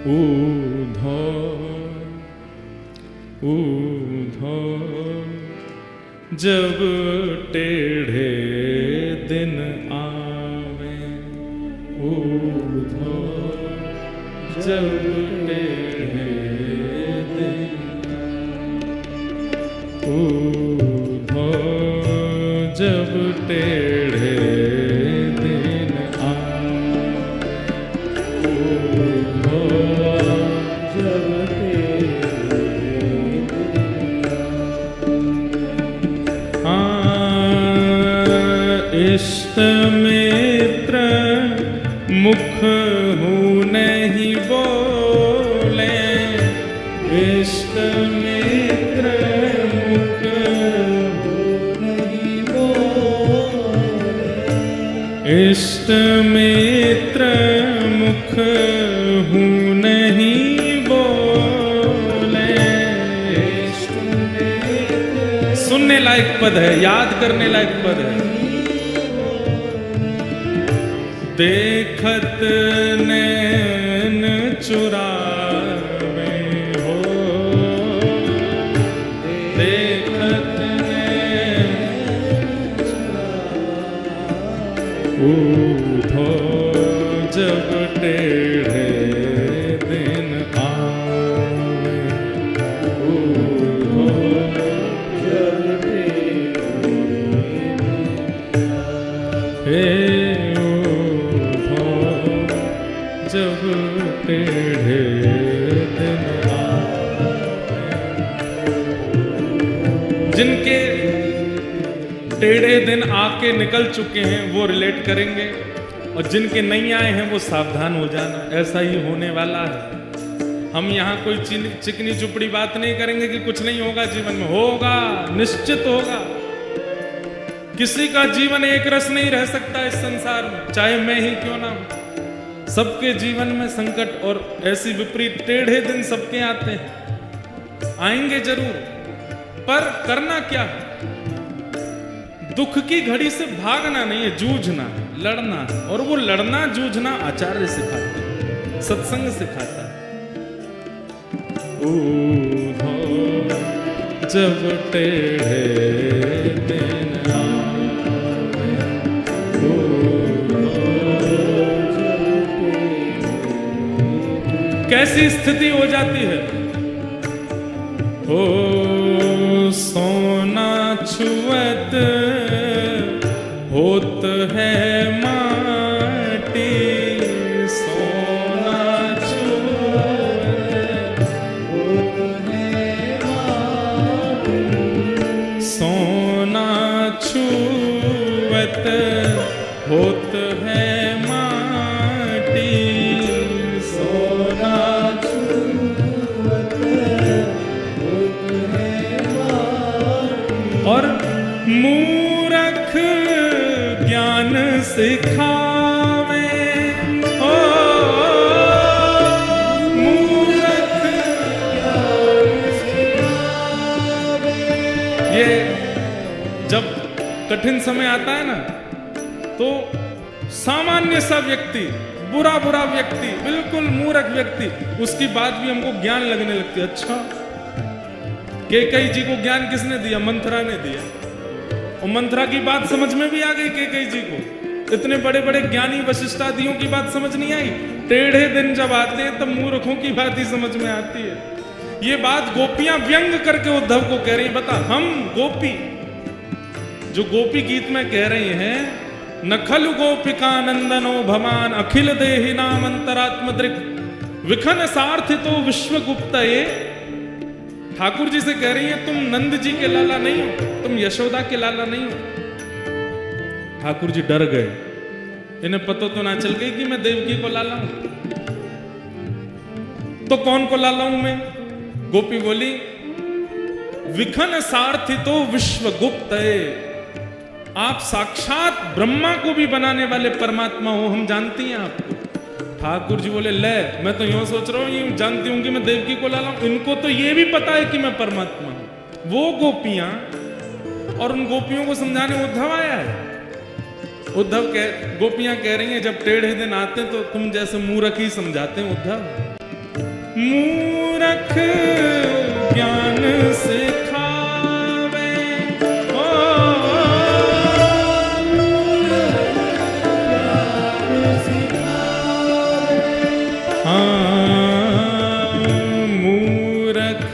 ऊधो ऊधो जब टेढ़े दिन आवे, ऊधो जब टेढ़े दिन, ऊधो जब टेढ़े दिन आवे, ऊधो जब टेढ़े दिन आवे। इष्ट मित्र मुख हूँ नहीं बोले, इष्ट मित्र मुख हूँ नहीं बोले, इष्ट मित्र मुख हूँ नहीं बोले। इष्ट मित्र सुनने लायक पद है, याद करने लायक पद है। देखत नैन चुरावे हो, देखत नैन चुरावे, ऊधो जब टेढ़े दिन आवे, ऊधो जब टेढ़े जब टेढ़े दिन आवे। जिनके टेढ़े दिन आके निकल चुके हैं वो रिलेट करेंगे, और जिनके नहीं आए हैं वो सावधान हो जाना, ऐसा ही होने वाला है। हम यहाँ कोई चिकनी चुपड़ी बात नहीं करेंगे कि कुछ नहीं होगा जीवन में, होगा, निश्चित होगा। किसी का जीवन एक रस नहीं रह सकता इस संसार में, चाहे मैं ही क्यों ना हूं। सबके जीवन में संकट और ऐसी विपरीत टेढ़े दिन सबके आते हैं, आएंगे जरूर, पर करना क्या है? दुख की घड़ी से भागना नहीं है, जूझना है, लड़ना है। और वो लड़ना जूझना आचार्य सिखाते हैं, सत्संग सिखाता है। ऊधो जब टेढ़े दिन आवे, कैसी स्थिति हो जाती है? ओ सोना छुअत होत है माटी, सोना छुअत होत है माटी, सोना छुअत होत है माटी, सोना छुअत होत है माटी। और मूरख ज्ञान सिखावे, ओ मूरख ज्ञान सिखावे। ये जब कठिन समय आता है ना, तो सामान्य सा व्यक्ति, बुरा बुरा व्यक्ति, बिल्कुल मूर्ख व्यक्ति, उसकी बात भी हमको ज्ञान लगने लगती है। अच्छा, कैकेयी जी को ज्ञान किसने दिया? मंथरा ने दिया। और मंथरा की बात समझ में भी आ गई कैकेयी जी को। इतने बड़े बड़े ज्ञानी वशिष्ठादियों की बात समझ नहीं आई। टेढ़े दिन जब आते हैं तब मूर्खों की बात ही समझ में आती है। ये बात गोपियां व्यंग करके उद्धव को कह रही, बता हम गोपी, जो गोपी गीत में कह रही हैं, नखलु गोपिका नंदनो भवान अखिल देहि नाम अंतरात्मदृक विखन सार्थितो विश्वगुप्तये। ठाकुर जी से कह रही है तुम नंद जी के लाला नहीं हो, तुम यशोदा के लाला नहीं हो। ठाकुर जी डर गए, इन्हें पता तो ना चल गई कि मैं देवकी को लाला हूं। तो कौन को लाला हूं मैं? गोपी बोली विखन सार्थितो विश्वगुप्तये, आप साक्षात ब्रह्मा को भी बनाने वाले परमात्मा हो, हम जानती हैं आपको। ठाकुर जी बोले ले, मैं तो यूं सोच रहा हूं ये जानती हूं कि मैं देवकी को लाला हूं, इनको तो ये भी पता है कि मैं परमात्मा हूं। वो गोपियां, और उन गोपियों को समझाने उद्धव आया है। गोपियां कह रही हैं जब टेढ़े दिन आते तो तुम जैसे मूर्ख ही समझाते हैं उद्धव। मूरख ज्ञान सिखावे। ओ हाँ, मूरख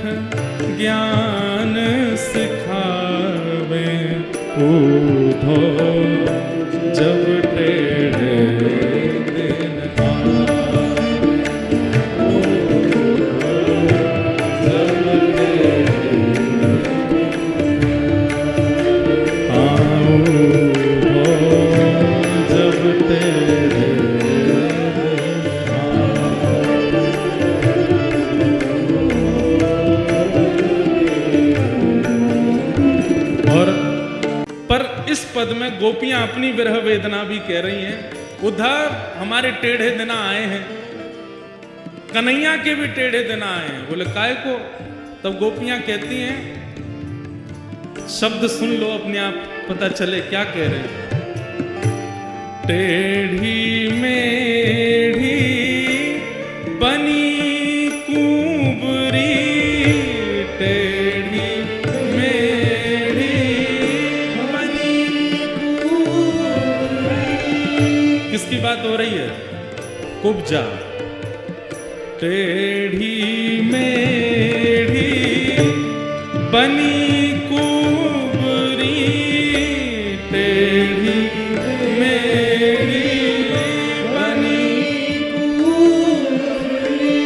ज्ञान सिखावे। ऊधो जब टेढ़े दिन पद में गोपियां अपनी विरह वेदना भी कह रही हैं। उधर हमारे टेढ़े दिन आए हैं, कन्हैया के भी टेढ़े दिन आए हैं। बोले काय को? तब गोपियां कहती हैं, शब्द सुन लो अपने आप पता चले क्या कह रहे हैं। टेढ़ी मेढ़ी बनी कुंवरी, टेढ़ी किसकी बात हो रही है? कुब्जा। टेढ़ी मेढ़ी बनी कुंवरी, टेढ़ी मेढ़ी बनी कुंवरी,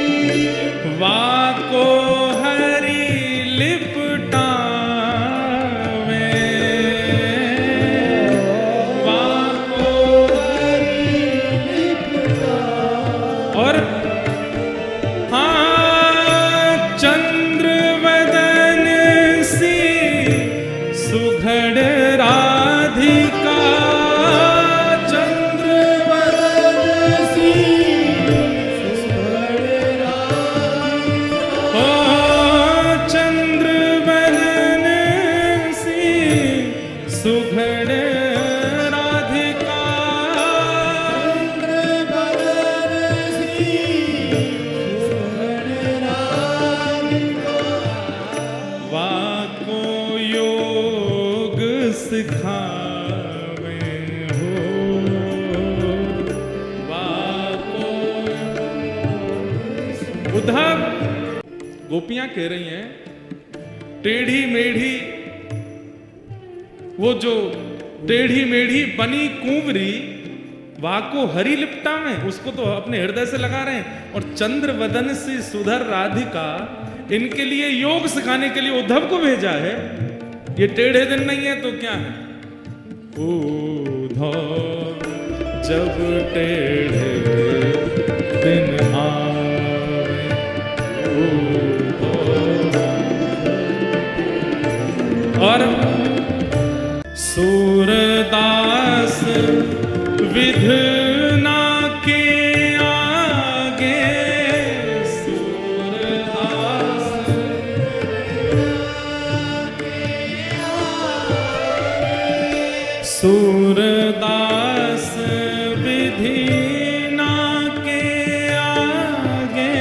वाको हरी लिपटा सिखावे हो। उधर गोपियां कह रही हैं, टेढ़ी मेढ़ी, वो जो टेढ़ी मेढ़ी बनी कुंवरी, वाको हरी लिपटा में, उसको तो अपने हृदय से लगा रहे हैं। और चंद्र वदन सी सुधर राधिका, इनके लिए योग सिखाने के लिए उद्धव को भेजा है। ये टेढ़े दिन नहीं है तो क्या है? उद्धव जब टेढ़े दिन आवे, और सूरदास विधना के आगे, सूरदास विधि ना के आगे,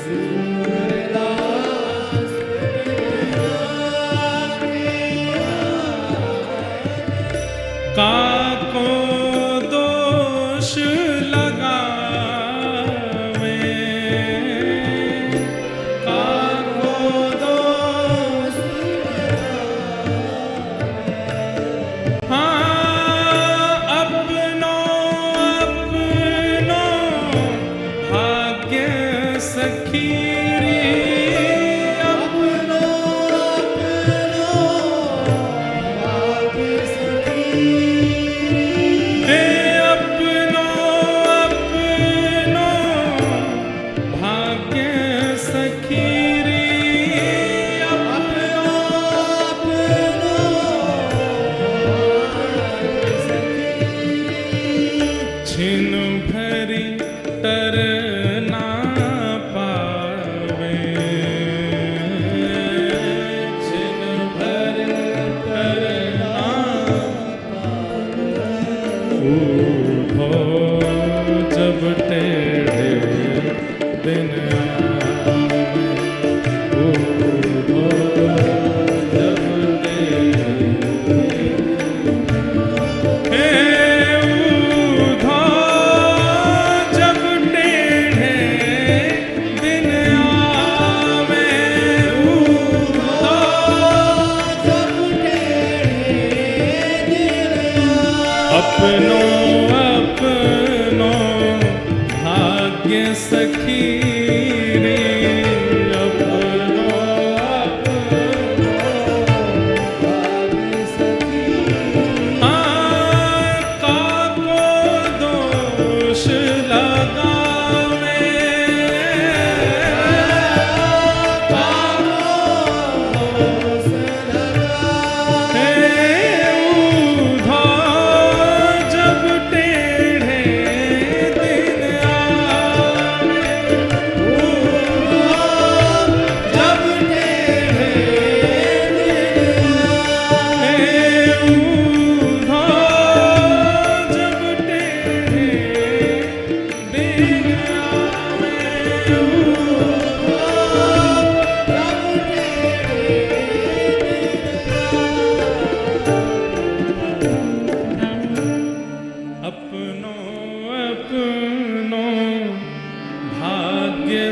सूरदास काको दोष लगावे, काको दोष जब टेढ़े दिन अपनो अपनो भाग्य सखी रे, अपनो अपनो भाग्य सखी। काको दोष लगावे,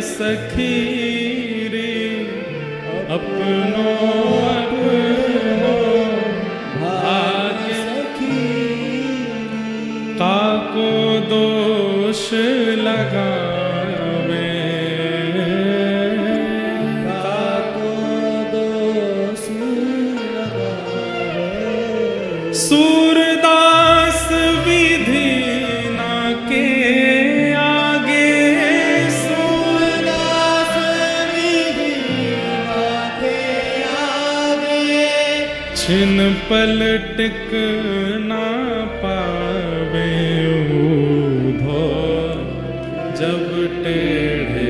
सखी रे, अपनो अपनो भाग्य सखी। काको दोष लगावे, काको दोष लगावे। सूरदास विधि ना के छिन पल टिक ना पावे ऊधो जब टेढ़े